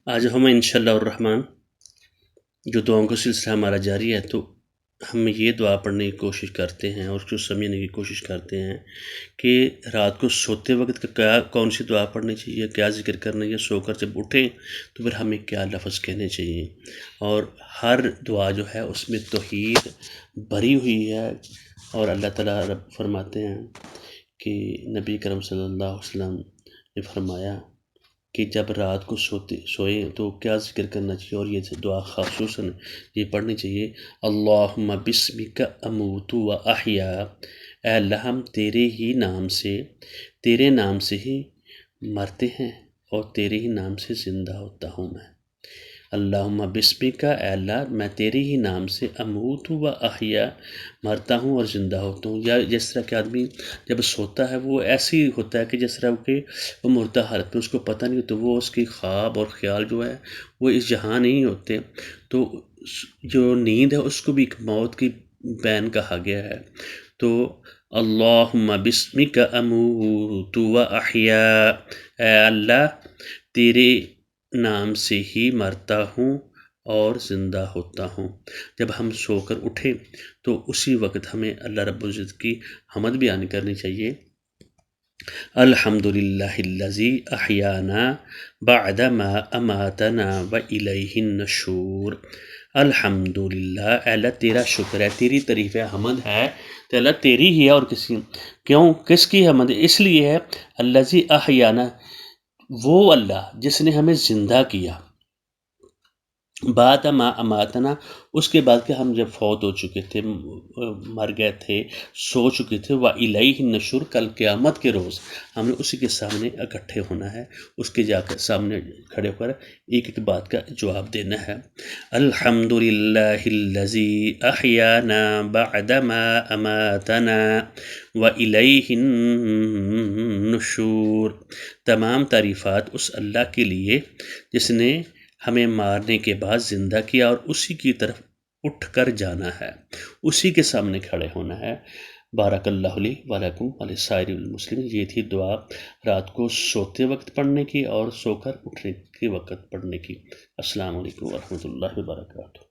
آج ہم انشاءاللہ الرحمن جو دعاؤں کا سلسلہ ہمارا جاری ہے، تو ہم یہ دعا پڑھنے کی کوشش کرتے ہیں اور اس کو سمجھنے کی کوشش کرتے ہیں کہ رات کو سوتے وقت کون سی دعا پڑھنی چاہیے، کیا ذکر کرنا ہے، سو کر جب اٹھیں تو پھر ہمیں کیا لفظ کہنے چاہیے۔ اور ہر دعا جو ہے اس میں توحید بھری ہوئی ہے، اور اللہ تعالیٰ رب فرماتے ہیں کہ نبی کرم صلی اللہ علیہ وسلم نے فرمایا کہ جب رات کو سوئیں تو کیا ذکر کرنا چاہیے، اور یہ دعا خصوصاً یہ پڑھنی چاہیے: اللہم بسمک اموت و احیا، اے اللہ ہم تیرے نام سے ہی مرتے ہیں اور تیرے ہی نام سے زندہ ہوتا ہوں میں۔ اللہم بسمک، اے اللہ میں تیرے ہی نام سے اموت و احیا، مرتا ہوں اور زندہ ہوتا ہوں۔ یا جس طرح کہ آدمی جب سوتا ہے وہ ایسے ہی ہوتا ہے کہ جس طرح کہ وہ مردہ حالت میں، اس کو پتہ نہیں تو وہ اس کی خواب اور خیال جو ہے وہ اس جہاں نہیں ہوتے، تو جو نیند ہے اس کو بھی ایک موت کی بین کہا گیا ہے۔ تو اللہم بسمک اموت و احیا، اے اللہ تیرے نام سے ہی مرتا ہوں اور زندہ ہوتا ہوں۔ جب ہم سو کر اٹھیں تو اسی وقت ہمیں اللہ رب العزت کی حمد بیان کرنی چاہیے: الحمدللہ الذی احیانا بعد ما اماتنا والیہ النشور۔ الحمدللہ، اے اللہ تیرا شکر ہے، تیری تعریف ہے، حمد ہے تو اللہ تیری ہی ہے اور کس کی حمد ہے؟ اس لیے ہے الذی احیانا، وہ اللہ جس نے ہمیں زندہ کیا، بعد ما اماتنا، اس کے بعد کہ ہم جب فوت ہو چکے تھے، مر گئے تھے، سو چکے تھے، وَإِلَيْهِ النُّشُورُ، کل قیامت کے روز ہم نے اسی کے سامنے اکٹھے ہونا ہے، اس کے جا کر سامنے کھڑے ہو کر ایک ایک بات کا جواب دینا ہے۔ الحمدللہ الذی احیانا بعد ما اماتنا وَإِلَيْهِ النُّشُورُ۔ تمام تعریفات اس اللہ کے لیے جس نے ہمیں مارنے کے بعد زندہ کیا اور اسی کی طرف اٹھ کر جانا ہے، اسی کے سامنے کھڑے ہونا ہے۔ بارک اللہ لی و لکم ولسائر المسلمین۔ یہ تھی دعا رات کو سوتے وقت پڑھنے کی اور سو کر اٹھنے کے وقت پڑھنے کی۔ السلام علیکم ورحمۃ اللہ وبرکاتہ۔